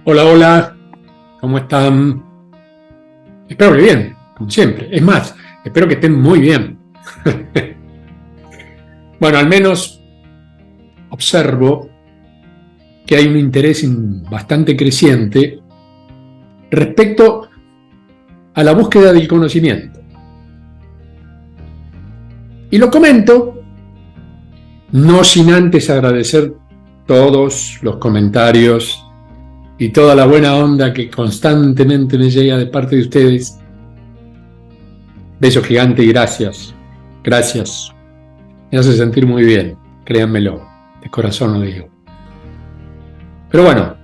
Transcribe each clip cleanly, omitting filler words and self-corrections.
Hola, hola, ¿cómo están? Espero que bien, como siempre. Es más, espero que estén muy bien. Bueno, al menos observo que hay un interés bastante creciente respecto a la búsqueda del conocimiento. Y lo comento no sin antes agradecer todos los comentarios y toda la buena onda que constantemente me llega de parte de ustedes. Beso gigante y gracias. Gracias. Me hace sentir muy bien, créanmelo. De corazón lo digo. Pero bueno,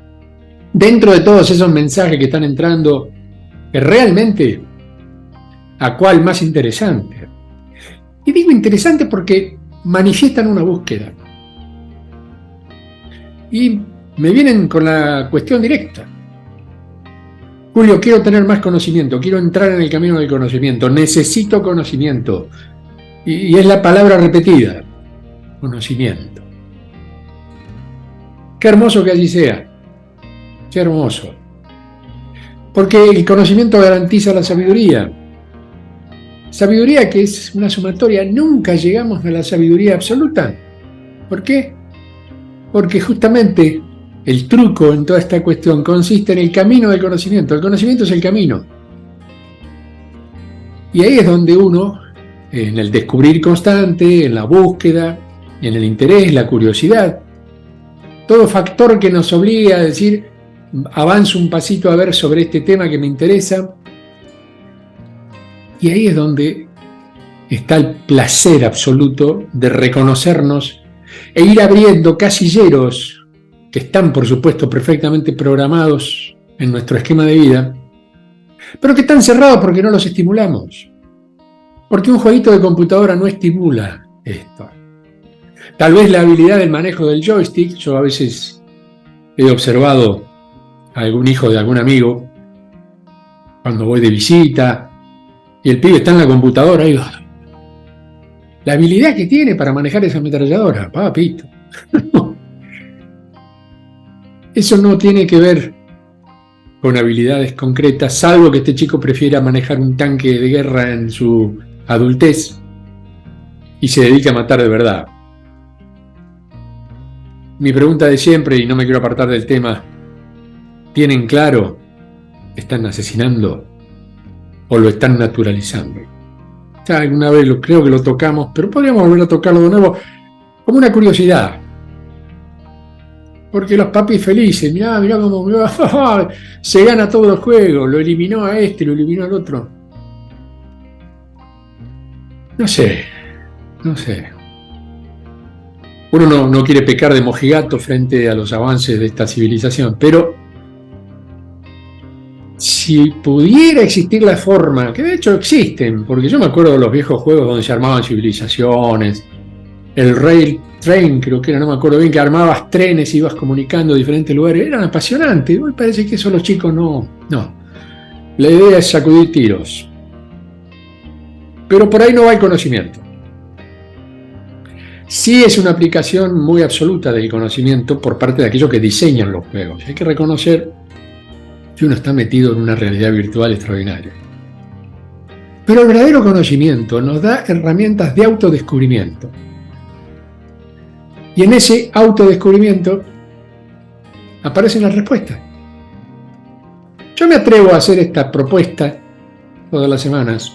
dentro de todos esos mensajes que están entrando, que realmente, ¿a cuál más interesante? Y digo interesante porque manifiestan una búsqueda. Y me vienen con la cuestión directa. Julio, quiero tener más conocimiento, quiero entrar en el camino del conocimiento, necesito conocimiento. Y es la palabra repetida, conocimiento. Qué hermoso que así sea, qué hermoso. Porque el conocimiento garantiza la sabiduría. Sabiduría que es una sumatoria, nunca llegamos a la sabiduría absoluta. ¿Por qué? Porque justamente el truco en toda esta cuestión consiste en el camino del conocimiento. El conocimiento es el camino. Y ahí es donde uno, en el descubrir constante, en la búsqueda, en el interés, la curiosidad, todo factor que nos obliga a decir, avanzo un pasito a ver sobre este tema que me interesa. Y ahí es donde está el placer absoluto de reconocernos e ir abriendo casilleros que están, por supuesto, perfectamente programados en nuestro esquema de vida, pero que están cerrados porque no los estimulamos. Porque un jueguito de computadora no estimula esto. Tal vez la habilidad del manejo del joystick, yo a veces he observado a algún hijo de algún amigo cuando voy de visita y el pibe está en la computadora y la habilidad que tiene para manejar esa ametralladora, papito. Eso no tiene que ver con habilidades concretas, salvo que este chico prefiera manejar un tanque de guerra en su adultez y se dedica a matar de verdad. Mi pregunta de siempre, y no me quiero apartar del tema, ¿tienen claro? ¿Están asesinando o lo están naturalizando? Ya alguna vez creo que lo tocamos, pero podríamos volver a tocarlo de nuevo como una curiosidad. Porque los papis felices, mirá cómo se gana todos los juegos, lo eliminó a este, lo eliminó al otro. No sé. Uno no quiere pecar de mojigato frente a los avances de esta civilización, pero si pudiera existir la forma, que de hecho existen, porque yo me acuerdo de los viejos juegos donde se armaban civilizaciones, el Rail Train, creo que era, no me acuerdo bien, que armabas trenes y ibas comunicando diferentes lugares, eran apasionantes. Hoy parece que eso los chicos no. La idea es sacudir tiros. Pero por ahí no va el conocimiento. Sí es una aplicación muy absoluta del conocimiento por parte de aquellos que diseñan los juegos. Hay que reconocer que uno está metido en una realidad virtual extraordinaria. Pero el verdadero conocimiento nos da herramientas de autodescubrimiento. Y en ese autodescubrimiento aparecen las respuestas. Yo me atrevo a hacer esta propuesta todas las semanas,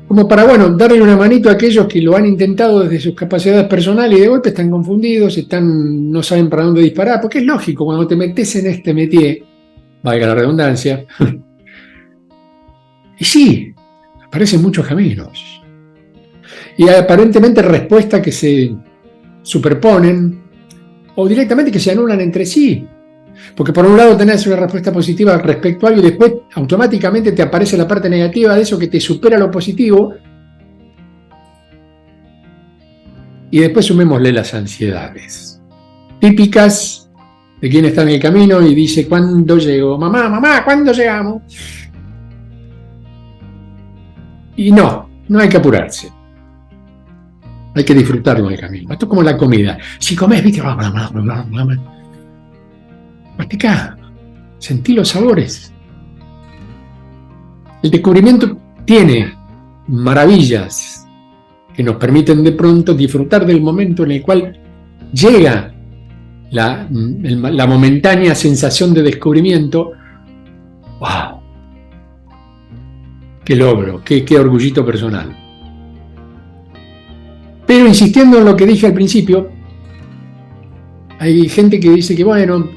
como para, darle una manito a aquellos que lo han intentado desde sus capacidades personales y de golpe están confundidos, no saben para dónde disparar, porque es lógico, cuando te metes en este métier, valga la redundancia, y sí, aparecen muchos caminos. Y aparentemente respuestas que se superponen o directamente que se anulan entre sí. Porque por un lado tenés una respuesta positiva respecto a algo y después automáticamente te aparece la parte negativa de eso que te supera lo positivo. Y después sumémosle las ansiedades típicas de quien está en el camino y dice: ¿cuándo llego? Mamá, ¿cuándo llegamos? Y no hay que apurarse. Hay que disfrutarlo en el camino. Esto es como la comida. Si comes, viste, masticá, sentí los sabores. El descubrimiento tiene maravillas que nos permiten de pronto disfrutar del momento en el cual llega la momentánea sensación de descubrimiento. ¡Wow! ¡Qué logro! ¡Qué orgullito personal! Pero insistiendo en lo que dije al principio, hay gente que dice que, bueno,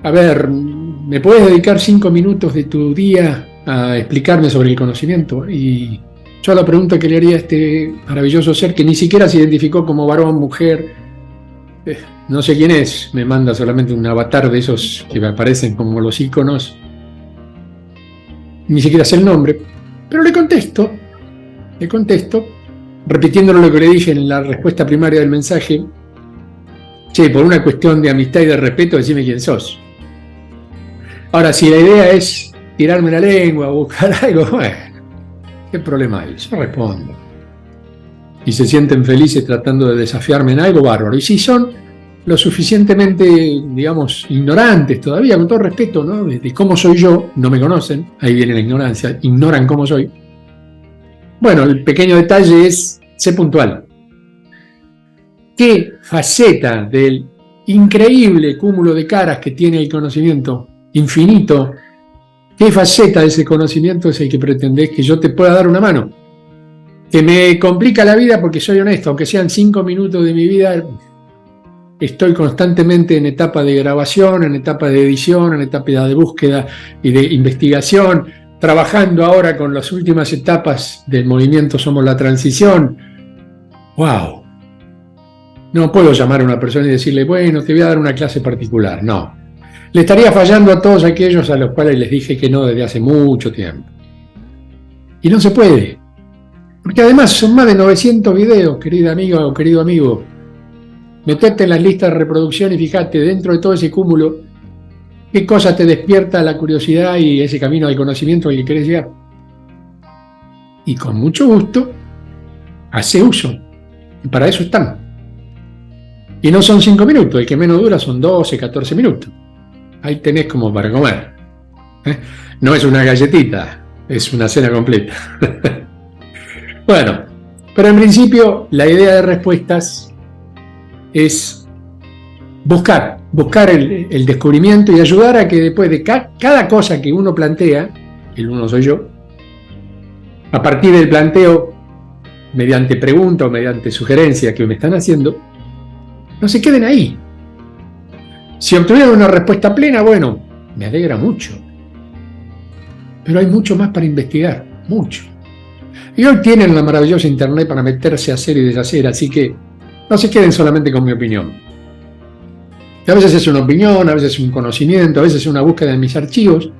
a ver, ¿me puedes dedicar 5 minutos de tu día a explicarme sobre el conocimiento? Y yo la pregunta que le haría a este maravilloso ser, que ni siquiera se identificó como varón, mujer, no sé quién es, me manda solamente un avatar de esos que me aparecen como los iconos, ni siquiera sé el nombre, pero le contesto, repitiéndole lo que le dije en la respuesta primaria del mensaje: che, por una cuestión de amistad y de respeto, decime quién sos. Ahora, si la idea es tirarme la lengua o buscar algo, bueno, ¿qué problema hay? Yo respondo. Y se sienten felices tratando de desafiarme en algo, bárbaro. Y si son lo suficientemente, digamos, ignorantes todavía, con todo respeto, ¿no?, de cómo soy yo, no me conocen, ahí viene la ignorancia, ignoran cómo soy. Bueno, el pequeño detalle es, sé puntual. ¿Qué faceta del increíble cúmulo de caras que tiene el conocimiento infinito, qué faceta de ese conocimiento es el que pretendés que yo te pueda dar una mano? Que me complica la vida porque soy honesto, aunque sean 5 minutos de mi vida, estoy constantemente en etapa de grabación, en etapa de edición, en etapa de búsqueda y de investigación, trabajando ahora con las últimas etapas del movimiento Somos la Transición. ¡Wow! No puedo llamar a una persona y decirle, bueno, te voy a dar una clase particular. No. Le estaría fallando a todos aquellos a los cuales les dije que no desde hace mucho tiempo. Y no se puede. Porque además son más de 900 videos, querida amiga o querido amigo. Metete en las listas de reproducción y fíjate dentro de todo ese cúmulo qué cosa te despierta la curiosidad y ese camino al conocimiento al que querés llegar. Y con mucho gusto, hace uso. Y para eso están. Y no son 5 minutos, el que menos dura son 12, 14 minutos. Ahí tenés como para comer. No es una galletita, es una cena completa. Bueno, pero en principio la idea de respuestas es buscar el descubrimiento y ayudar a que después de cada cosa que uno plantea, el uno soy yo, a partir del planteo, mediante pregunta o mediante sugerencia que me están haciendo, no se queden ahí. Si obtuvieron una respuesta plena, bueno, me alegra mucho. Pero hay mucho más para investigar, mucho. Y hoy tienen la maravillosa internet para meterse a hacer y deshacer, así que no se queden solamente con mi opinión. Que a veces es una opinión, a veces es un conocimiento, a veces es una búsqueda en mis archivos.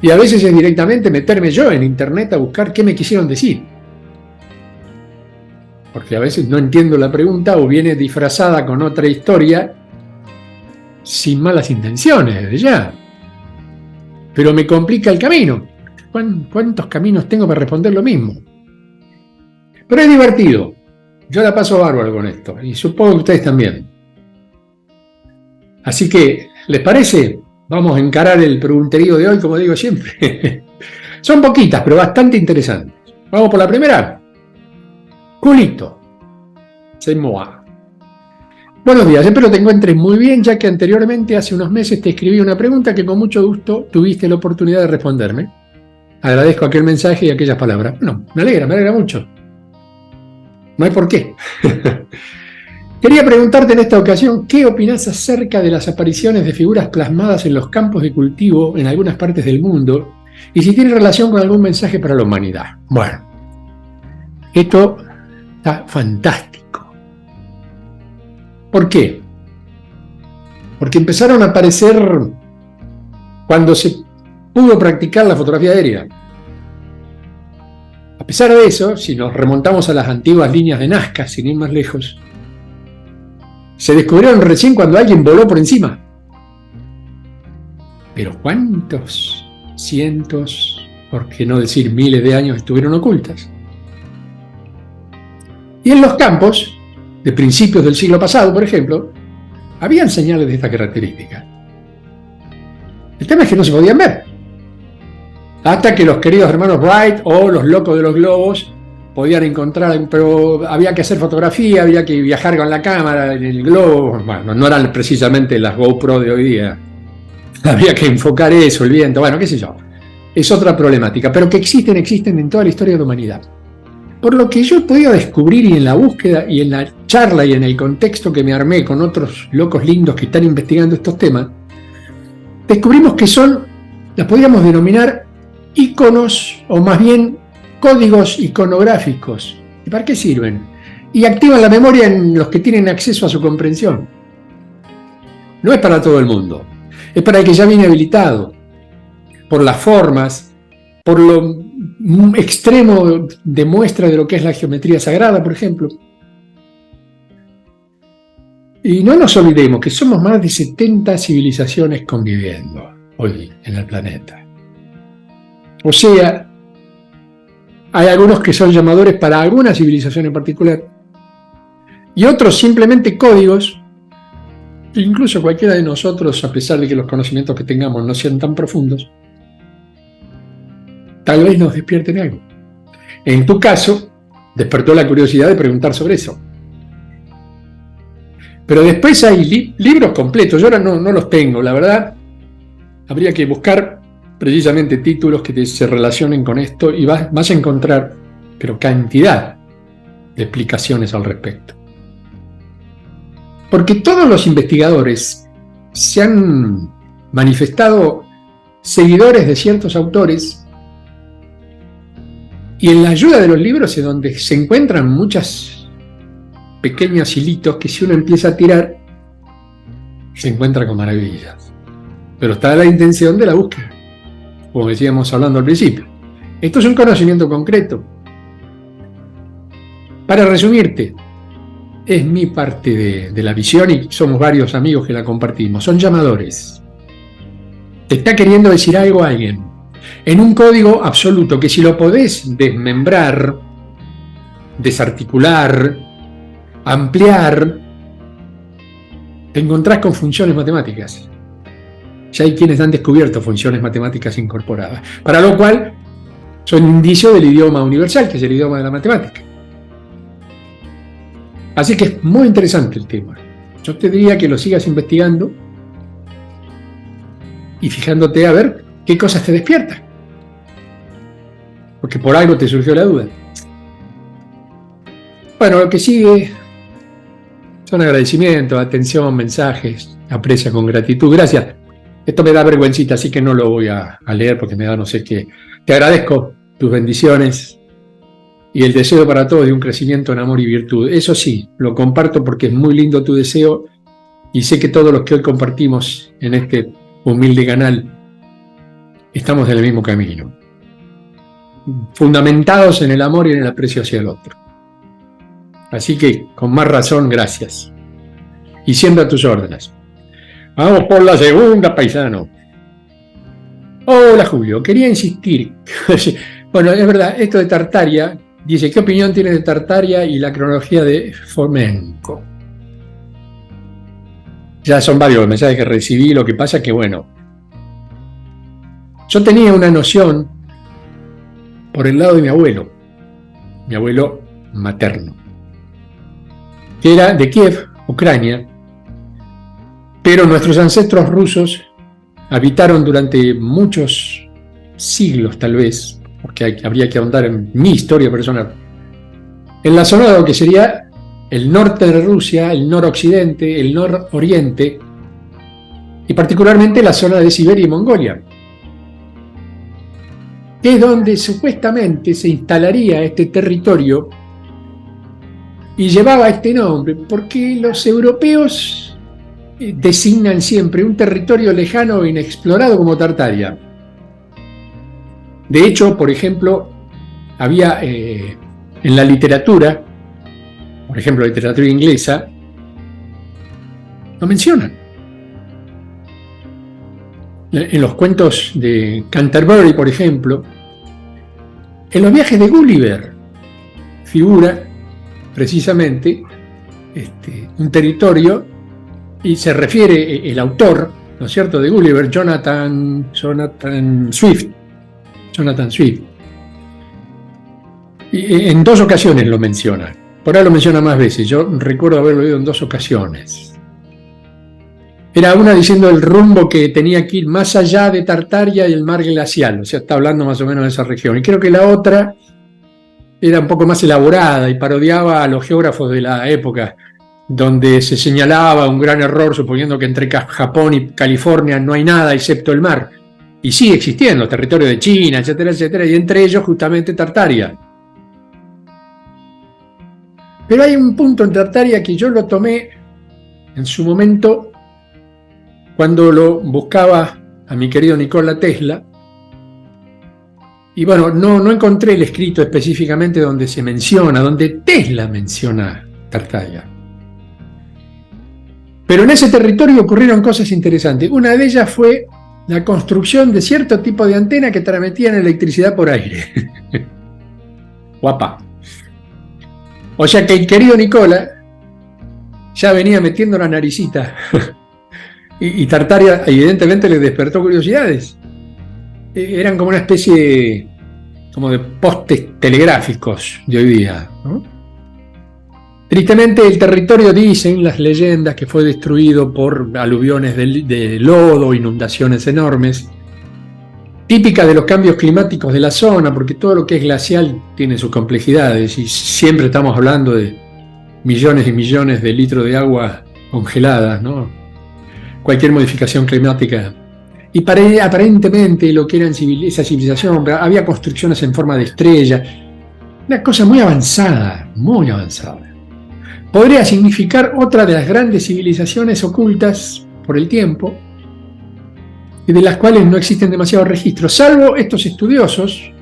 Y a veces es directamente meterme yo en internet a buscar qué me quisieron decir. Porque a veces no entiendo la pregunta o viene disfrazada con otra historia sin malas intenciones desde ya. Pero me complica el camino. ¿Cuántos caminos tengo para responder lo mismo? Pero es divertido. Yo la paso bárbaro con esto y supongo que ustedes también. Así que, ¿les parece? Vamos a encarar el pregunterío de hoy, como digo siempre. Son poquitas, pero bastante interesantes. Vamos por la primera. Culito. C'est moi. Buenos días, espero te encuentres muy bien, ya que anteriormente, hace unos meses, te escribí una pregunta que con mucho gusto tuviste la oportunidad de responderme. Agradezco aquel mensaje y aquellas palabras. Bueno, me alegra mucho. No hay por qué. Quería preguntarte en esta ocasión, ¿qué opinás acerca de las apariciones de figuras plasmadas en los campos de cultivo en algunas partes del mundo? Y si tiene relación con algún mensaje para la humanidad. Bueno, esto está fantástico. ¿Por qué? Porque empezaron a aparecer cuando se pudo practicar la fotografía aérea. A pesar de eso, si nos remontamos a las antiguas líneas de Nazca, sin ir más lejos, se descubrieron recién cuando alguien voló por encima. Pero ¿cuántos cientos, por qué no decir miles de años, estuvieron ocultas? Y en los campos, de principios del siglo pasado, por ejemplo, habían señales de esta característica. El tema es que no se podían ver. Hasta que los queridos hermanos Wright o los locos de los globos podían encontrar, pero había que hacer fotografía, había que viajar con la cámara en el globo. Bueno, no eran precisamente las GoPro de hoy día. Había que enfocar eso, el viento, bueno, qué sé yo. Es otra problemática, pero que existen en toda la historia de la humanidad. Por lo que yo he podido descubrir, y en la búsqueda y en la charla y en el contexto que me armé con otros locos lindos que están investigando estos temas, descubrimos que las podríamos denominar iconos, o más bien códigos iconográficos. ¿Y para qué sirven? Y activan la memoria en los que tienen acceso a su comprensión. No es para todo el mundo, es para el que ya viene habilitado, por las formas, por lo extremo de muestra de lo que es la geometría sagrada, por ejemplo. Y no nos olvidemos que somos más de 70 civilizaciones conviviendo hoy en el planeta. O sea, hay algunos que son llamadores para alguna civilización en particular, y otros simplemente códigos. Incluso cualquiera de nosotros, a pesar de que los conocimientos que tengamos no sean tan profundos, tal vez nos despierten algo. En tu caso, despertó la curiosidad de preguntar sobre eso. Pero después hay libros completos, yo ahora no los tengo, la verdad. Habría que buscar precisamente títulos que se relacionen con esto y vas a encontrar, pero cantidad de explicaciones al respecto. Porque todos los investigadores se han manifestado seguidores de ciertos autores, y en la ayuda de los libros es donde se encuentran muchas pequeños hilitos que si uno empieza a tirar, se encuentra con maravillas. Pero está la intención de la búsqueda, como decíamos hablando al principio. Esto es un conocimiento concreto. Para resumirte, es mi parte de la visión y somos varios amigos que la compartimos. Son llamadores. Te está queriendo decir algo a alguien en un código absoluto que si lo podés desmembrar, desarticular, ampliar, te encontrás con funciones matemáticas. Ya hay quienes han descubierto funciones matemáticas incorporadas, para lo cual son indicio del idioma universal, que es el idioma de la matemática. Así que es muy interesante el tema. Yo te diría que lo sigas investigando y fijándote a ver qué cosas te despiertan. Porque por algo te surgió la duda. Bueno, lo que sigue son agradecimientos, atención, mensajes, aprecia con gratitud. Gracias. Esto me da vergüencita, así que no lo voy a leer porque me da no sé qué. Te agradezco tus bendiciones y el deseo para todos de un crecimiento en amor y virtud. Eso sí, lo comparto porque es muy lindo tu deseo y sé que todos los que hoy compartimos en este humilde canal estamos en el mismo camino, fundamentados en el amor y en el aprecio hacia el otro. Así que, con más razón, gracias. Y siempre a tus órdenes. Vamos por la segunda, paisano. Hola, Julio. Quería insistir. Bueno, es verdad, esto de Tartaria, dice, ¿qué opinión tienes de Tartaria y la cronología de Fomenko? Ya son varios los mensajes que recibí, lo que pasa es que, bueno, yo tenía una noción por el lado de mi abuelo materno, que era de Kiev, Ucrania, pero nuestros ancestros rusos habitaron durante muchos siglos, tal vez, porque habría que ahondar en mi historia personal, en la zona de lo que sería el norte de Rusia, el noroccidente, el nororiente, y particularmente la zona de Siberia y Mongolia, que es donde supuestamente se instalaría este territorio, y llevaba este nombre porque los europeos designan siempre un territorio lejano e inexplorado como Tartaria. De hecho, por ejemplo, había en la literatura, por ejemplo, la literatura inglesa, lo mencionan. En los cuentos de Canterbury, por ejemplo, en los viajes de Gulliver, figura precisamente un territorio y se refiere el autor, ¿no es cierto?, de Gulliver, Jonathan Swift. Y en 2 ocasiones lo menciona. Por ahí lo menciona más veces. Yo recuerdo haberlo oído en 2 ocasiones. Era una diciendo el rumbo que tenía que ir más allá de Tartaria y el mar glacial. O sea, está hablando más o menos de esa región. Y creo que la otra era un poco más elaborada y parodiaba a los geógrafos de la época, donde se señalaba un gran error suponiendo que entre Japón y California no hay nada excepto el mar. Y sigue existiendo los territorios de China, etcétera, etcétera, y entre ellos justamente Tartaria. Pero hay un punto en Tartaria que yo lo tomé en su momento cuando lo buscaba a mi querido Nikola Tesla. Y bueno, no encontré el escrito específicamente donde se menciona, donde Tesla menciona Tartaria. Pero en ese territorio ocurrieron cosas interesantes. Una de ellas fue la construcción de cierto tipo de antena que transmitían electricidad por aire. Guapa. O sea que el querido Nikola ya venía metiendo la naricita. y Tartaria evidentemente le despertó curiosidades. Eran como una especie como de postes telegráficos de hoy día, ¿no? Tristemente el territorio, dicen las leyendas, que fue destruido por aluviones de lodo, inundaciones enormes, típica de los cambios climáticos de la zona, porque todo lo que es glacial tiene sus complejidades y siempre estamos hablando de millones y millones de litros de agua congeladas, ¿no? Cualquier modificación climática. Y aparentemente lo que era esa civilización, había construcciones en forma de estrella, una cosa muy avanzada, muy avanzada. Podría significar otra de las grandes civilizaciones ocultas por el tiempo y de las cuales no existen demasiados registros, salvo estos estudiosos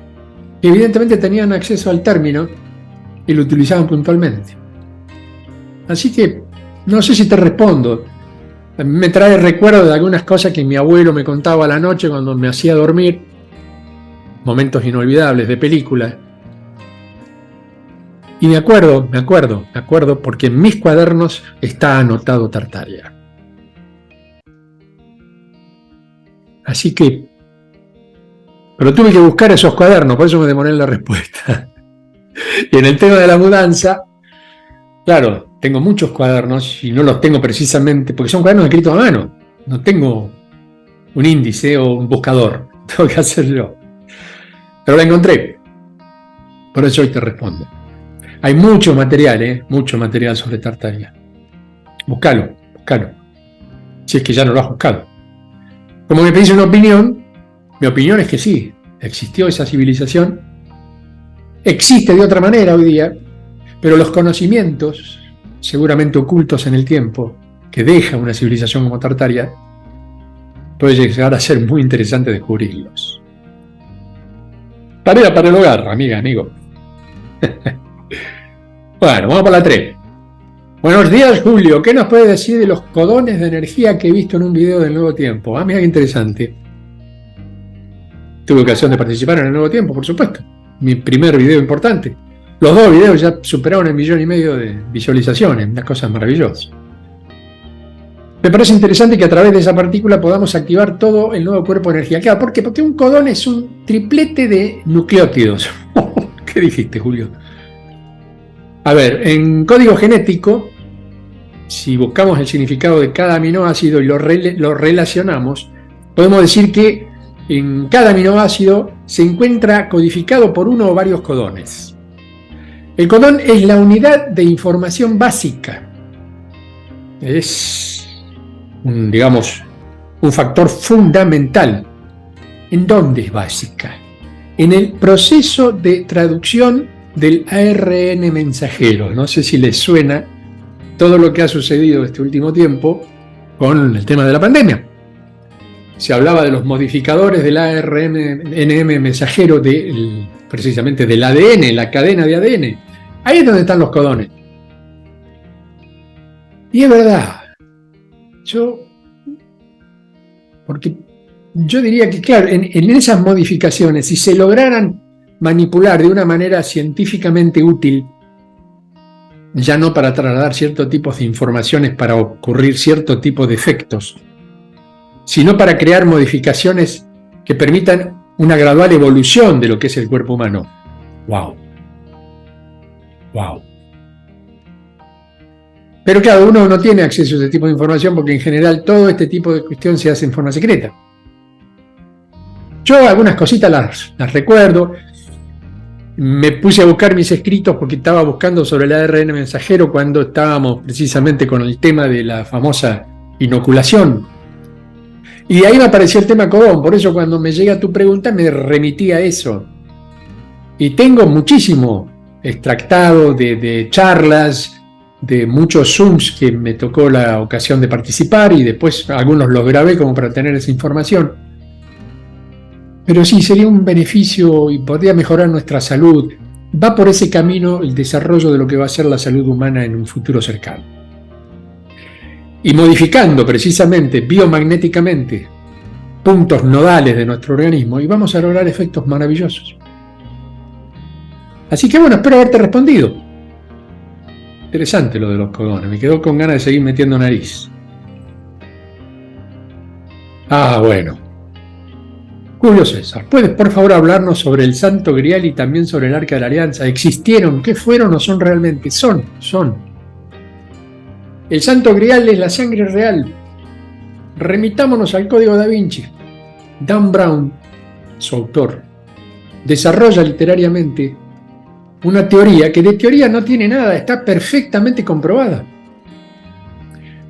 que evidentemente tenían acceso al término y lo utilizaban puntualmente. Así que no sé si te respondo. Me trae recuerdo de algunas cosas que mi abuelo me contaba a la noche cuando me hacía dormir, momentos inolvidables de película. Y me acuerdo, porque en mis cuadernos está anotado Tartaria. Así que, pero tuve que buscar esos cuadernos, por eso me demoré en la respuesta. Y en el tema de la mudanza, claro, tengo muchos cuadernos y no los tengo precisamente, porque son cuadernos escritos a mano. No tengo un índice o un buscador, tengo que hacerlo. Pero la encontré, por eso hoy te respondo. Hay mucho material sobre Tartaria. Búscalo, si es que ya no lo has buscado. Como me pedís una opinión, mi opinión es que sí, existió esa civilización, existe de otra manera hoy día, pero los conocimientos, seguramente ocultos en el tiempo, que deja una civilización como Tartaria, puede llegar a ser muy interesante descubrirlos. Tarea para el hogar, amiga, amigo. Bueno, vamos por la 3. Buenos días, Julio. ¿Qué nos puede decir de los codones de energía que he visto en un video del Nuevo Tiempo? Mira qué interesante. Tuve ocasión de participar en el Nuevo Tiempo, por supuesto. Mi primer video importante. Los 2 videos ya superaron 1,5 millones de visualizaciones. Una cosa maravillosa. Me parece interesante que a través de esa partícula podamos activar todo el nuevo cuerpo de energía. Claro, ¿por qué? Porque un codón es un triplete de nucleótidos. ¿Qué dijiste, Julio? A ver, en código genético, si buscamos el significado de cada aminoácido y lo relacionamos, podemos decir que en cada aminoácido se encuentra codificado por uno o varios codones. El codón es la unidad de información básica. Es un factor fundamental. ¿En dónde es básica? En el proceso de traducción del ARN mensajero. No sé si les suena todo lo que ha sucedido este último tiempo con el tema de la pandemia. Se hablaba de los modificadores del ARN mensajero, precisamente del ADN, la cadena de ADN. Ahí es donde están los codones. Y es verdad. Porque yo diría que, claro, en esas modificaciones, si se lograran manipular de una manera científicamente útil, ya no para trasladar ciertos tipos de informaciones para ocurrir cierto tipo de efectos, sino para crear modificaciones que permitan una gradual evolución de lo que es el cuerpo humano. ¡Wow! ¡Wow! Pero claro, uno no tiene acceso a ese tipo de información porque en general todo este tipo de cuestión se hace en forma secreta. Yo algunas cositas las recuerdo. Me puse a buscar mis escritos porque estaba buscando sobre el ARN mensajero cuando estábamos precisamente con el tema de la famosa inoculación. Y de ahí me apareció el tema Codón, por eso cuando me llega tu pregunta me remití a eso. Y tengo muchísimo extractado de charlas, de muchos Zooms que me tocó la ocasión de participar y después algunos los grabé como para tener esa información. Pero sí, sería un beneficio y podría mejorar nuestra salud. Va por ese camino el desarrollo de lo que va a ser la salud humana en un futuro cercano. Y modificando precisamente biomagnéticamente puntos nodales de nuestro organismo y vamos a lograr efectos maravillosos. Así que bueno, espero haberte respondido. Interesante lo de los codones, me quedó con ganas de seguir metiendo nariz. Bueno. Julio César, ¿puedes por favor hablarnos sobre el Santo Grial y también sobre el Arca de la Alianza? ¿Existieron? ¿Qué fueron o son realmente? Son. El Santo Grial es la sangre real. Remitámonos al Código Da Vinci. Dan Brown, su autor, desarrolla literariamente una teoría que de teoría no tiene nada, está perfectamente comprobada.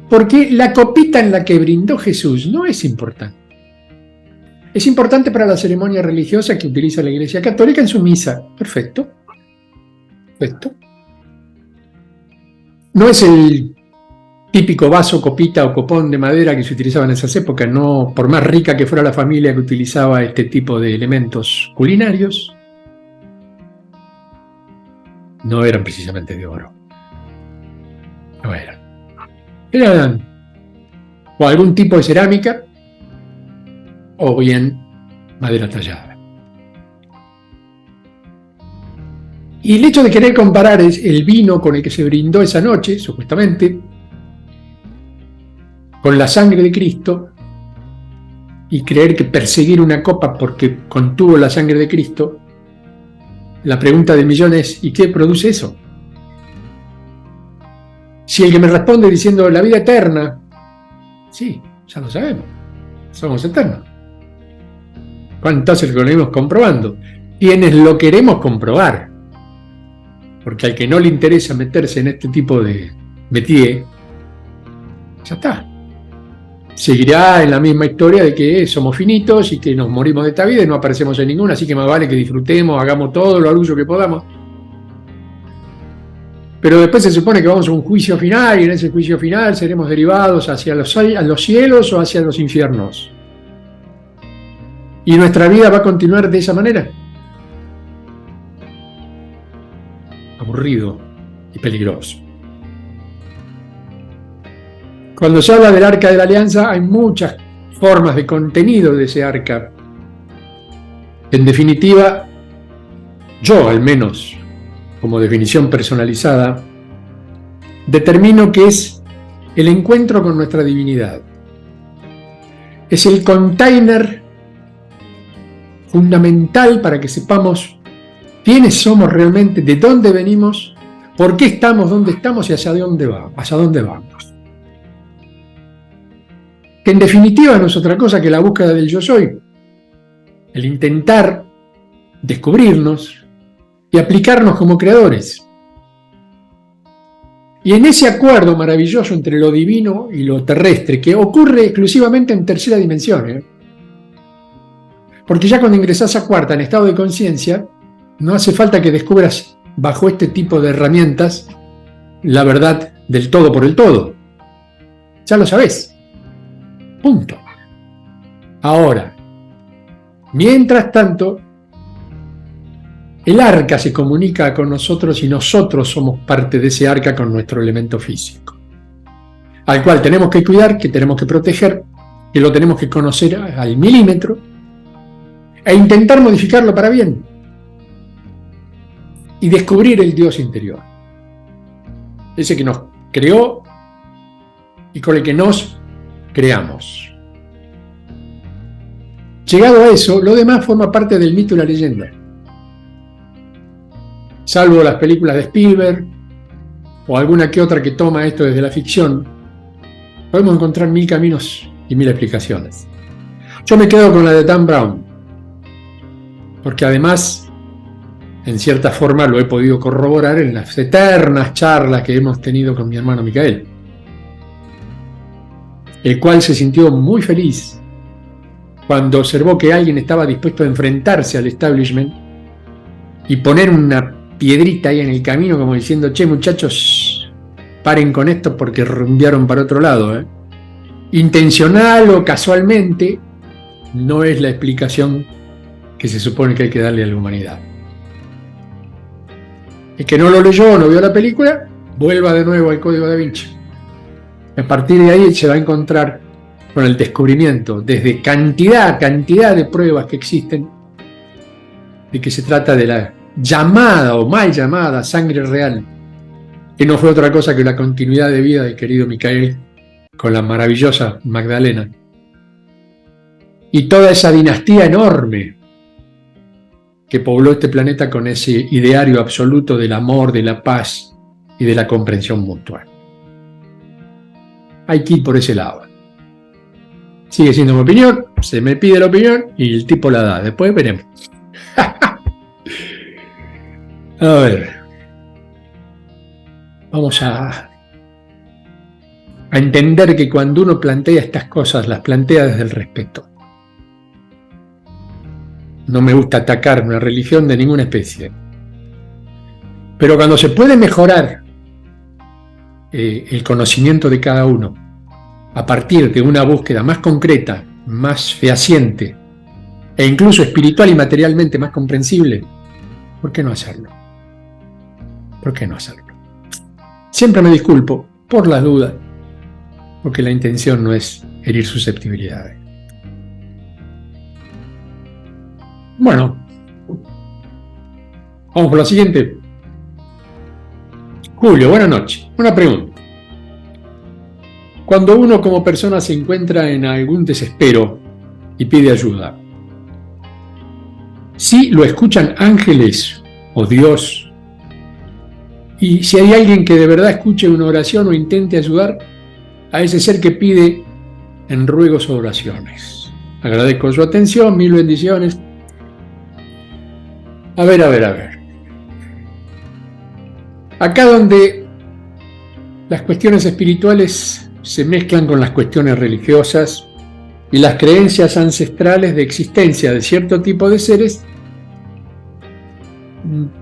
Porque la copita en la que brindó Jesús no es importante. Es importante para la ceremonia religiosa que utiliza la Iglesia Católica en su misa. Perfecto. No es el típico vaso, copita o copón de madera que se utilizaba en esas épocas, no, por más rica que fuera la familia que utilizaba este tipo de elementos culinarios, no eran precisamente de oro. No eran. Eran o algún tipo de cerámica o bien madera tallada. Y el hecho de querer comparar el vino con el que se brindó esa noche, supuestamente, con la sangre de Cristo, y creer que perseguir una copa porque contuvo la sangre de Cristo, la pregunta del millón es, ¿y qué produce eso? Si el que me responde diciendo la vida eterna, sí, ya lo sabemos, somos eternos. ¿Cuántas veces lo venimos comprobando? Quienes lo queremos comprobar, porque al que no le interesa meterse en este tipo de métier, ya está. Seguirá en la misma historia de que somos finitos y que nos morimos de esta vida y no aparecemos en ninguna, así que más vale que disfrutemos, hagamos todo lo orgullo que podamos. Pero después se supone que vamos a un juicio final y en ese juicio final seremos derivados hacia los cielos o hacia los infiernos. ¿Y nuestra vida va a continuar de esa manera? Aburrido y peligroso. Cuando se habla del Arca de la Alianza hay muchas formas de contenido de ese arca. En definitiva, yo al menos, como definición personalizada, determino que es el encuentro con nuestra divinidad. Es el container fundamental para que sepamos quiénes somos realmente, de dónde venimos, por qué estamos, dónde estamos y hacia dónde vamos. Que en definitiva no es otra cosa que la búsqueda del yo soy, el intentar descubrirnos y aplicarnos como creadores. Y en ese acuerdo maravilloso entre lo divino y lo terrestre, que ocurre exclusivamente en tercera dimensión, porque ya cuando ingresás a cuarta en estado de conciencia, no hace falta que descubras bajo este tipo de herramientas la verdad del todo por el todo. Ya lo sabés. Punto. Ahora, mientras tanto, el arca se comunica con nosotros y nosotros somos parte de ese arca con nuestro elemento físico, al cual tenemos que cuidar, que tenemos que proteger, que lo tenemos que conocer al milímetro e intentar modificarlo para bien y descubrir el Dios interior. ese que nos creó y con el que nos creamos. Llegado a eso, lo demás forma parte del mito y la leyenda. Salvo las películas de Spielberg o alguna que otra que toma esto desde la ficción, podemos encontrar mil caminos y mil explicaciones. Yo me quedo con la de Dan Brown, porque además, en cierta forma, lo he podido corroborar en las eternas charlas que hemos tenido con mi hermano Micael, el cual se sintió muy feliz cuando observó que alguien estaba dispuesto a enfrentarse al establishment y poner una piedrita ahí en el camino como diciendo: che, muchachos, paren con esto porque rumbearon para otro lado, ¿eh? Intencional o casualmente, no es la explicación que se supone que hay que darle a la humanidad. El que no lo leyó o no vio la película, vuelva de nuevo al Código Da Vinci. A partir de ahí se va a encontrar con el descubrimiento, desde cantidad de pruebas que existen, de que se trata de la llamada o mal llamada sangre real, que no fue otra cosa que la continuidad de vida del querido Micael con la maravillosa Magdalena. Y toda esa dinastía enorme que pobló este planeta con ese ideario absoluto del amor, de la paz y de la comprensión mutua. Hay que ir por ese lado. Sigue siendo mi opinión, se me pide la opinión y el tipo la da. Después veremos. A ver. Vamos a entender que cuando uno plantea estas cosas, las plantea desde el respeto. No me gusta atacar una religión de ninguna especie. Pero cuando se puede mejorar el conocimiento de cada uno a partir de una búsqueda más concreta, más fehaciente e incluso espiritual y materialmente más comprensible, ¿por qué no hacerlo? ¿Por qué no hacerlo? Siempre me disculpo por las dudas, porque la intención no es herir susceptibilidades. Bueno, vamos por la siguiente. Julio, buenas noches. Una pregunta. Cuando uno como persona se encuentra en algún desespero y pide ayuda, ¿sí lo escuchan ángeles o Dios? Y si hay alguien que de verdad escuche una oración o intente ayudar a ese ser que pide en ruegos o oraciones. Agradezco su atención, mil bendiciones. A ver. Acá donde las cuestiones espirituales se mezclan con las cuestiones religiosas y las creencias ancestrales de existencia de cierto tipo de seres,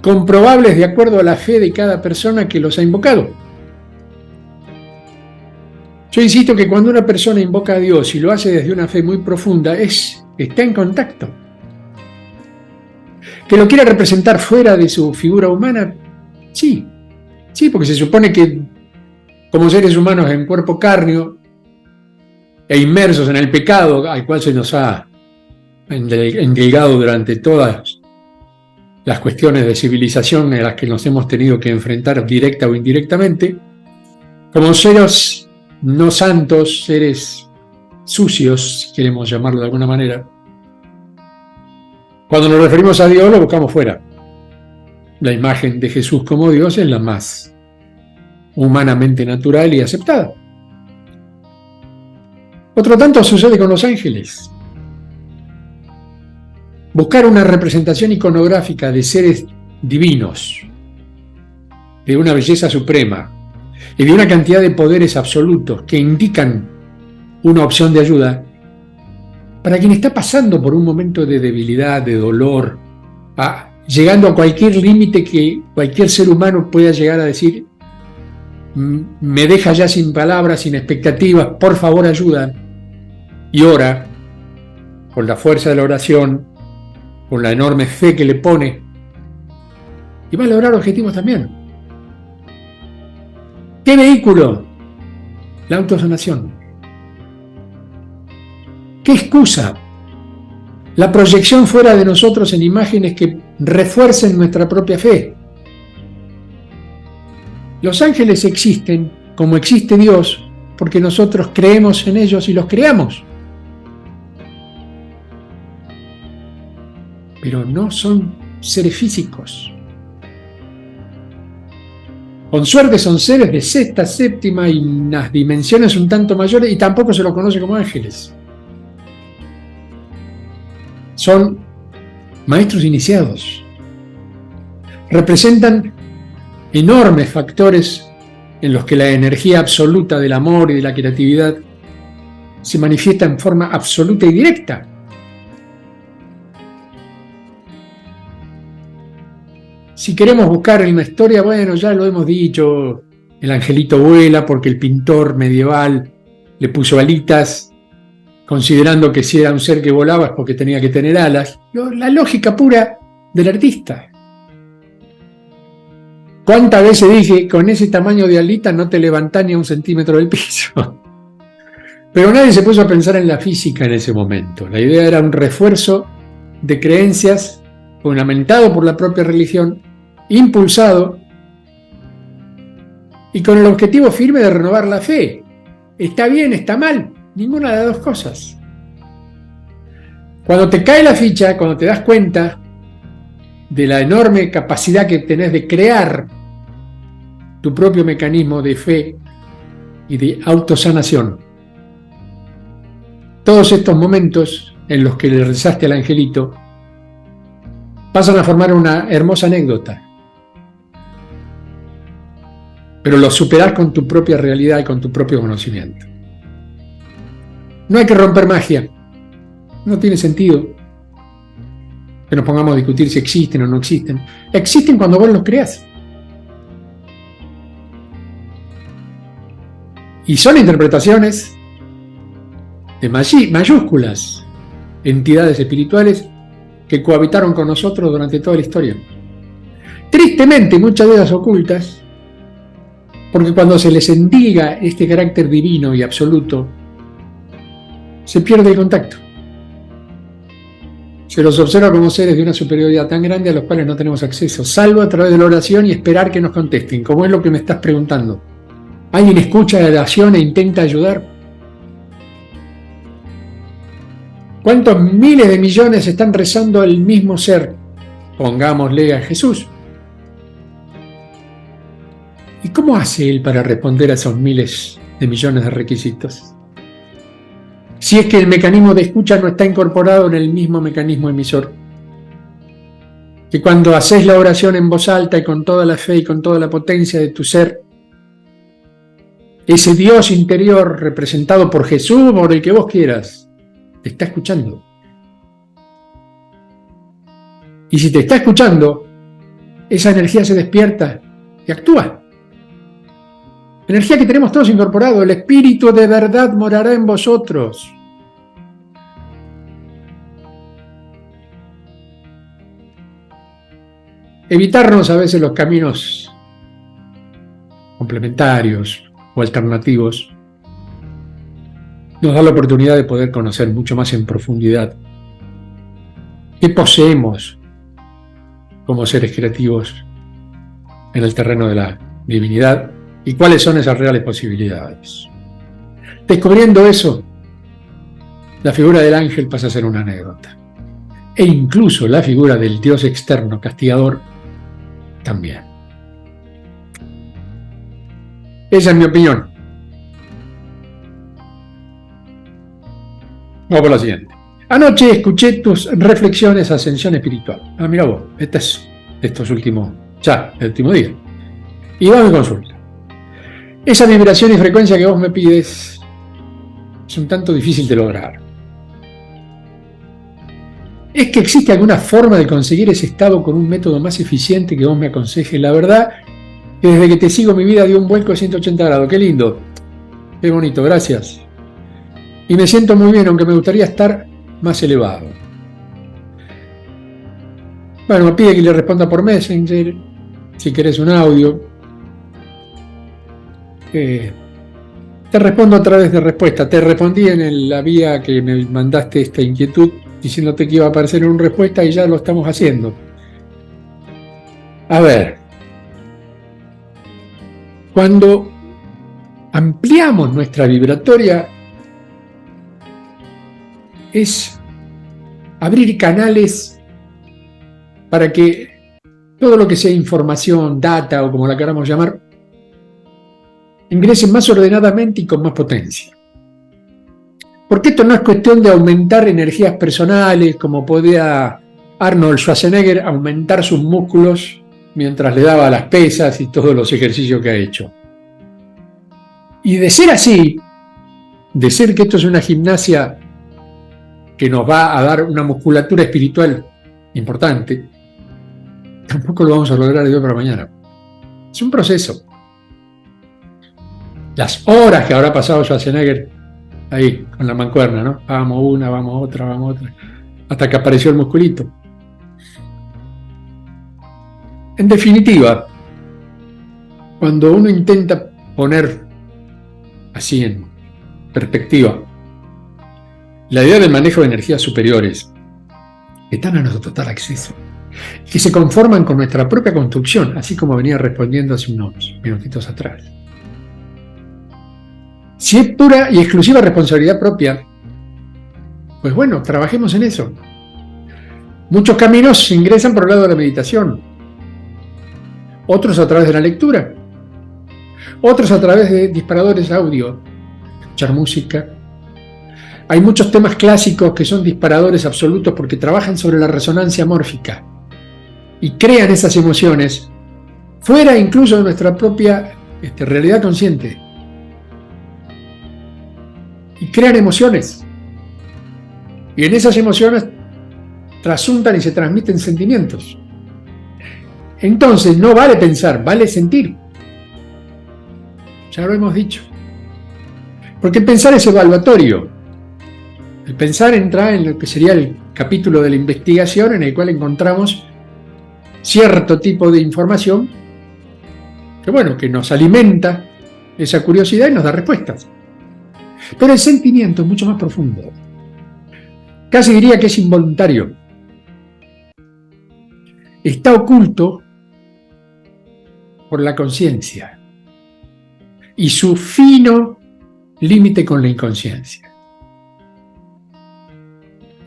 comprobables de acuerdo a la fe de cada persona que los ha invocado. Yo insisto que cuando una persona invoca a Dios y lo hace desde una fe muy profunda, está en contacto. ¿Que lo quiera representar fuera de su figura humana? Sí, porque se supone que como seres humanos en cuerpo cárneo e inmersos en el pecado al cual se nos ha endilgado durante todas las cuestiones de civilización en las que nos hemos tenido que enfrentar directa o indirectamente, como seres no santos, seres sucios, si queremos llamarlo de alguna manera, cuando nos referimos a Dios lo buscamos fuera. La imagen de Jesús como Dios es la más humanamente natural y aceptada. Otro tanto sucede con los ángeles. Buscar una representación iconográfica de seres divinos, de una belleza suprema y de una cantidad de poderes absolutos que indican una opción de ayuda para quien está pasando por un momento de debilidad, de dolor, llegando a cualquier límite que cualquier ser humano pueda llegar a decir: me deja ya sin palabras, sin expectativas, por favor ayuda. Y ora, con la fuerza de la oración, con la enorme fe que le pone, y va a lograr objetivos también. ¿Qué vehículo? La autosanación. ¿Qué excusa? La proyección fuera de nosotros en imágenes que refuercen nuestra propia fe. Los ángeles existen como existe Dios porque nosotros creemos en ellos y los creamos. Pero no son seres físicos. Con suerte son seres de sexta, séptima y unas dimensiones un tanto mayores y tampoco se los conoce como ángeles. Son maestros iniciados. Representan enormes factores en los que la energía absoluta del amor y de la creatividad se manifiesta en forma absoluta y directa. Si queremos buscar en la historia, bueno, ya lo hemos dicho, el angelito vuela porque el pintor medieval le puso alitas, considerando que si era un ser que volaba es porque tenía que tener alas. La lógica pura del artista. ¿Cuántas veces dije, con ese tamaño de alita no te levantás ni a 1 centímetro del piso? Pero nadie se puso a pensar en la física en ese momento. La idea era un refuerzo de creencias fundamentado por la propia religión, impulsado y con el objetivo firme de renovar la fe. ¿Está bien? ¿Está mal? Ninguna de las dos cosas. Cuando te cae la ficha, cuando te das cuenta de la enorme capacidad que tenés de crear tu propio mecanismo de fe y de autosanación, todos estos momentos en los que le rezaste al angelito pasan a formar una hermosa anécdota. Pero lo superás con tu propia realidad y con tu propio conocimiento. No hay que romper magia. No tiene sentido que nos pongamos a discutir si existen o no existen. Existen cuando vos los creás. Y son interpretaciones de mayúsculas entidades espirituales que cohabitaron con nosotros durante toda la historia. Tristemente, muchas de ellas ocultas, porque cuando se les endilga este carácter divino y absoluto, se pierde el contacto. Se los observa como seres de una superioridad tan grande a los cuales no tenemos acceso, salvo a través de la oración y esperar que nos contesten, como es lo que me estás preguntando. ¿Alguien escucha la oración e intenta ayudar? ¿Cuántos miles de millones están rezando al mismo ser? Pongámosle a Jesús. ¿Y cómo hace él para responder a esos miles de millones de requisitos? Si es que el mecanismo de escucha no está incorporado en el mismo mecanismo emisor. Que cuando haces la oración en voz alta y con toda la fe y con toda la potencia de tu ser, ese Dios interior representado por Jesús o por el que vos quieras, te está escuchando. Y si te está escuchando, esa energía se despierta y actúa. Energía que tenemos todos incorporado. El Espíritu de verdad morará en vosotros. Evitarnos a veces los caminos complementarios o alternativos nos da la oportunidad de poder conocer mucho más en profundidad qué poseemos como seres creativos en el terreno de la divinidad y cuáles son esas reales posibilidades. Descubriendo eso, la figura del ángel pasa a ser una anécdota. E incluso la figura del Dios externo castigador también. Esa es mi opinión. Vamos por la siguiente. Anoche escuché tus reflexiones a Ascensión Espiritual. Mira vos, estos últimos, el último día. Y va a mi consulta. Esa vibración y frecuencia que vos me pides es un tanto difícil de lograr. ¿Es que existe alguna forma de conseguir ese estado con un método más eficiente que vos me aconsejes? La verdad, que desde que te sigo mi vida dio un vuelco de 180 grados. ¡Qué lindo! ¡Qué bonito! Gracias. Y me siento muy bien, aunque me gustaría estar más elevado. Bueno, me pide que le responda por Messenger, si querés un audio. Te respondo a través de respuesta. Te respondí en la vía que me mandaste esta inquietud, diciéndote que iba a aparecer en una respuesta y ya lo estamos haciendo. A ver. Cuando ampliamos nuestra vibratoria, es abrir canales para que todo lo que sea información, data o como la queramos llamar, ingrese más ordenadamente y con más potencia. Porque esto no es cuestión de aumentar energías personales, como podía Arnold Schwarzenegger aumentar sus músculos mientras le daba las pesas y todos los ejercicios que ha hecho. Y de ser así, de ser que esto es una gimnasia que nos va a dar una musculatura espiritual importante, tampoco lo vamos a lograr de hoy para mañana. Es un proceso. Las horas que habrá pasado Schwarzenegger ahí, con la mancuerna, ¿no? Vamos una, vamos otra, hasta que apareció el musculito. En definitiva, cuando uno intenta poner así en perspectiva la idea del manejo de energías superiores que están a nuestro total acceso, que se conforman con nuestra propia construcción, así como venía respondiendo hace unos minutitos atrás. Si es pura y exclusiva responsabilidad propia, pues bueno, trabajemos en eso. Muchos caminos se ingresan por el lado de la meditación, otros a través de la lectura, otros a través de disparadores audio, escuchar música. Hay muchos temas clásicos que son disparadores absolutos porque trabajan sobre la resonancia mórfica y crean esas emociones fuera incluso de nuestra propia realidad consciente. Y crean emociones. Y en esas emociones trasuntan y se transmiten sentimientos. Entonces no vale pensar, vale sentir. Ya lo hemos dicho. Porque el pensar es evaluatorio. El pensar entra en lo que sería el capítulo de la investigación en el cual encontramos cierto tipo de información que nos alimenta esa curiosidad y nos da respuestas. Pero el sentimiento es mucho más profundo. Casi diría que es involuntario. Está oculto por la conciencia y su fino límite con la inconsciencia.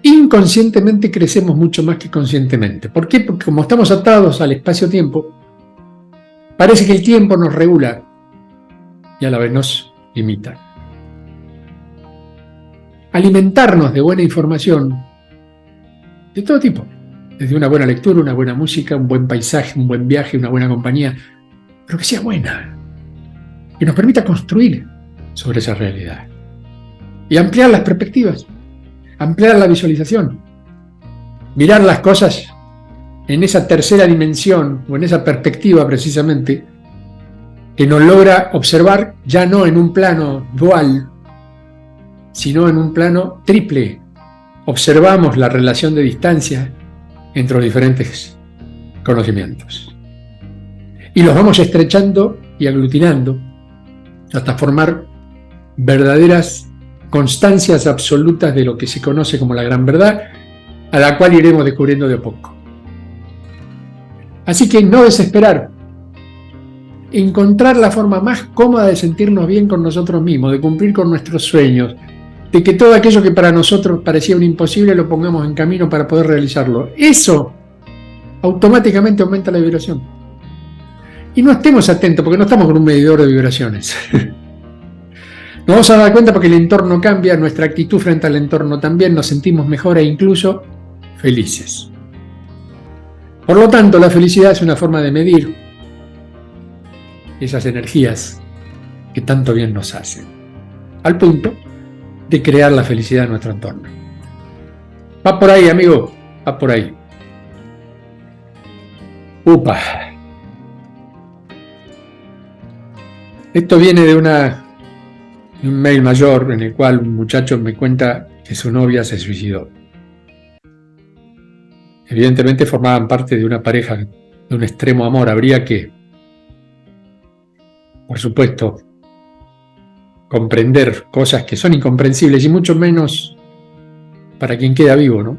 Inconscientemente crecemos mucho más que conscientemente. ¿Por qué? Porque como estamos atados al espacio-tiempo, parece que el tiempo nos regula y a la vez nos limita. Alimentarnos de buena información de todo tipo, desde una buena lectura, una buena música, un buen paisaje, un buen viaje, una buena compañía, pero que sea buena, que nos permita construir sobre esa realidad y ampliar las perspectivas, ampliar la visualización, mirar las cosas en esa tercera dimensión o en esa perspectiva precisamente que nos logra observar ya no en un plano dual, sino en un plano triple. Observamos la relación de distancia entre los diferentes conocimientos. Y los vamos estrechando y aglutinando hasta formar verdaderas constancias absolutas de lo que se conoce como la gran verdad, a la cual iremos descubriendo de a poco. Así que no desesperar. Encontrar la forma más cómoda de sentirnos bien con nosotros mismos, de cumplir con nuestros sueños, de que todo aquello que para nosotros parecía un imposible lo pongamos en camino para poder realizarlo. Eso automáticamente aumenta la vibración. Y no estemos atentos, porque no estamos con un medidor de vibraciones. Nos vamos a dar cuenta porque el entorno cambia, nuestra actitud frente al entorno también, nos sentimos mejor e incluso felices. Por lo tanto, la felicidad es una forma de medir esas energías que tanto bien nos hacen, al punto de crear la felicidad en nuestro entorno. Va por ahí, amigo, va por ahí. Upa. Esto viene de un mail mayor en el cual un muchacho me cuenta que su novia se suicidó. Evidentemente formaban parte de una pareja de un extremo amor. Habría que, por supuesto, comprender cosas que son incomprensibles y mucho menos para quien queda vivo, ¿no?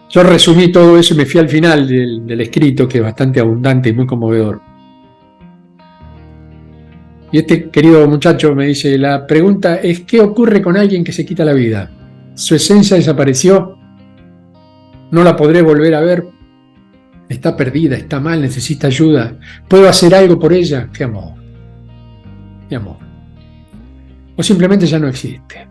Yo resumí todo eso y me fui al final del escrito, que es bastante abundante y muy conmovedor. Y este querido muchacho me dice, la pregunta es, ¿qué ocurre con alguien que se quita la vida? ¿Su esencia desapareció? ¿No la podré volver a ver? ¿Está perdida? ¿Está mal? ¿Necesita ayuda? ¿Puedo hacer algo por ella? ¡Qué amor! ¡Qué amor! O simplemente ya no existe.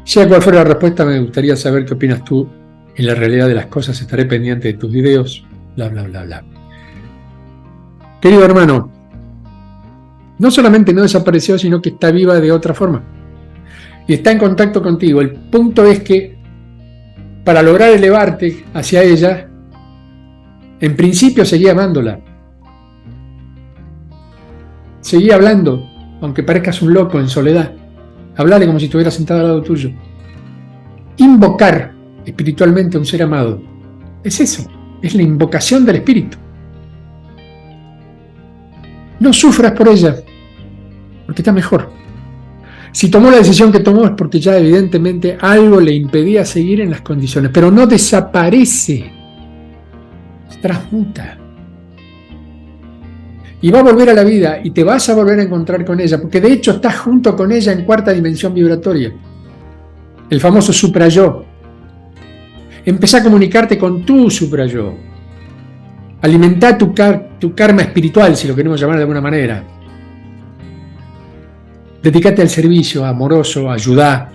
Sea cual fuera la respuesta, me gustaría saber qué opinas tú. En la realidad de las cosas estaré pendiente de tus videos, bla, bla, bla, bla. Querido hermano, no solamente no desapareció, sino que está viva de otra forma. Y está en contacto contigo. El punto es que para lograr elevarte hacia ella, en principio seguía amándola. Seguía hablando, aunque parezcas un loco en soledad. Hablale como si estuviera sentado al lado tuyo. Invocar espiritualmente a un ser amado. Es eso, es la invocación del espíritu. No sufras por ella, porque está mejor. Si tomó la decisión que tomó es porque ya evidentemente algo le impedía seguir en las condiciones, pero no desaparece, se transmuta. Y va a volver a la vida y te vas a volver a encontrar con ella, porque de hecho estás junto con ella en cuarta dimensión vibratoria, el famoso suprayo. Empezá a comunicarte con tu suprayo. Alimentá tu karma espiritual, si lo queremos llamar de alguna manera. Dedícate al servicio amoroso, ayudá.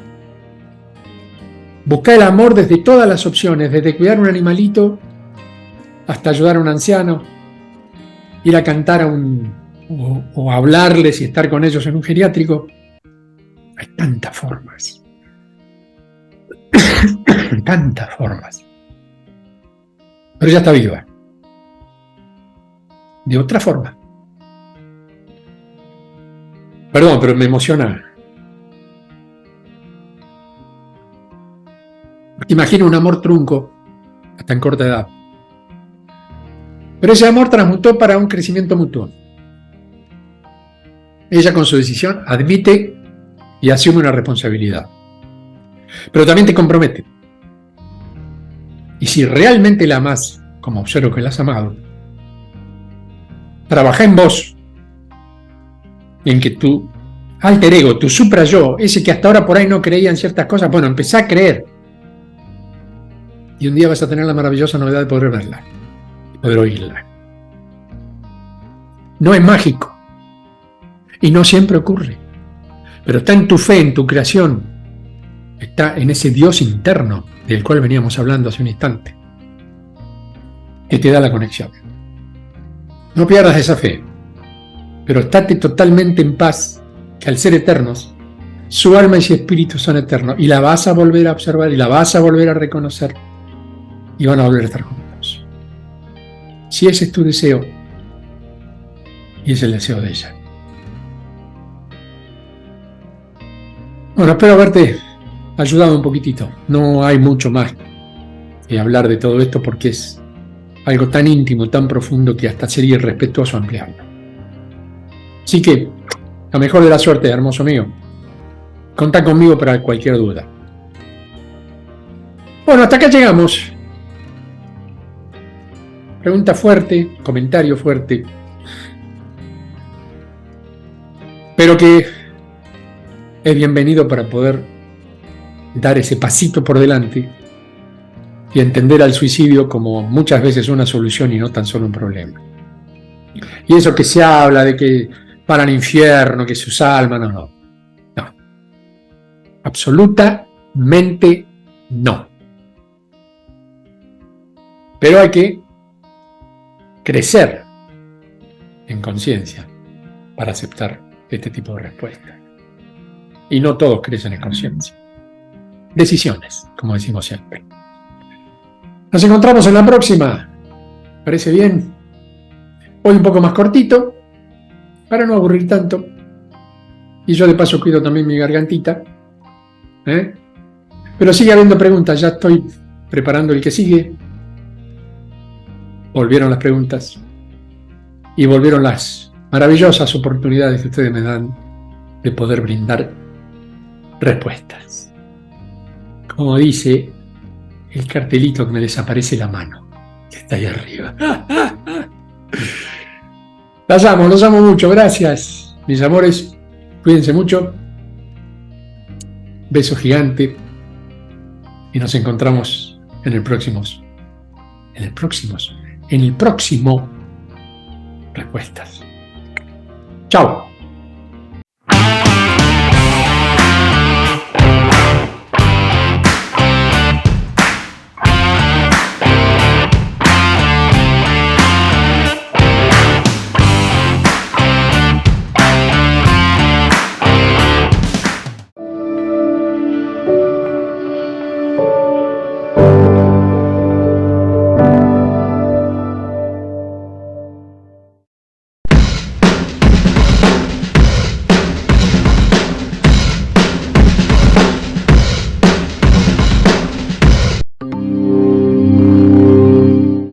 Buscá el amor desde todas las opciones, desde cuidar a un animalito hasta ayudar a un anciano, ir a cantar o hablarles y estar con ellos en un geriátrico. Hay tantas formas. Tantas formas. Pero ella está viva. De otra forma. Perdón, pero me emociona. Imagino un amor trunco a tan corta edad. Pero ese amor transmutó para un crecimiento mutuo. Ella con su decisión admite y asume una responsabilidad. Pero también te compromete. Y si realmente la amás, como observo que la has amado, trabaja en vos, en que tu alter ego, tu supra-yo, ese que hasta ahora por ahí no creía en ciertas cosas, bueno, empezá a creer. Y un día vas a tener la maravillosa novedad de poder verla, de poder oírla. No es mágico. Y no siempre ocurre. Pero está en tu fe, en tu creación. Está en ese Dios interno del cual veníamos hablando hace un instante, que te da la conexión. No pierdas esa fe, pero estate totalmente en paz, que al ser eternos, su alma y su espíritu son eternos, y la vas a volver a observar, y la vas a volver a reconocer, y van a volver a estar juntos. Si ese es tu deseo, y es el deseo de ella. Bueno, espero haberte ayudado un poquitito. No hay mucho más que hablar de todo esto porque es algo tan íntimo, tan profundo que hasta sería irrespetuoso ampliarlo. Así que, la mejor de la suerte, hermoso mío. Contá conmigo para cualquier duda. Bueno, hasta acá llegamos. Pregunta fuerte, comentario fuerte. Pero que es bienvenido para poder dar ese pasito por delante y entender al suicidio como muchas veces una solución y no tan solo un problema. Y eso que se habla de que van al infierno, que sus almas, no. Absolutamente no. Pero hay que crecer en conciencia para aceptar este tipo de respuestas. Y no todos crecen en conciencia. Decisiones, como decimos siempre. Nos encontramos en la próxima. ¿Parece bien? Hoy un poco más cortito, para no aburrir tanto. Y yo de paso cuido también mi gargantita. Pero sigue habiendo preguntas, ya estoy preparando el que sigue. Volvieron las preguntas. Y volvieron las maravillosas oportunidades que ustedes me dan de poder brindar respuestas. Como dice el cartelito que me desaparece la mano, que está ahí arriba. Los amo mucho, gracias, mis amores, cuídense mucho, beso gigante y nos encontramos en el próximo Respuestas. Chao.